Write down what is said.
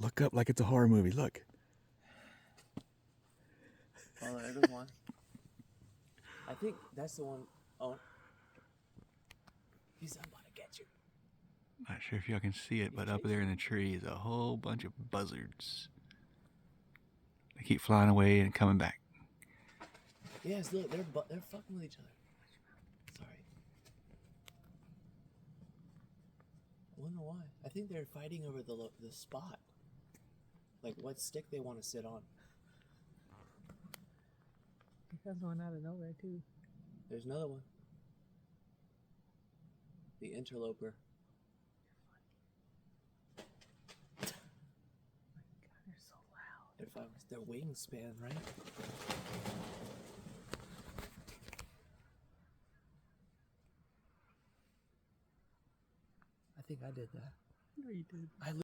Look up like it's a horror movie. Look. Oh, there goes one. I think that's the one. Oh. He's about to get you. Not sure if y'all can see it, but up there in the tree is a whole bunch of buzzards. They keep flying away and coming back. Yes, look, they're fucking with each other. Sorry. I wonder why. I think they're fighting over the spot. Like what stick they want to sit on. There's one out of nowhere too. There's another one. The interloper. God, they're so loud. Their wingspan, right? I think I did that. No, you did. I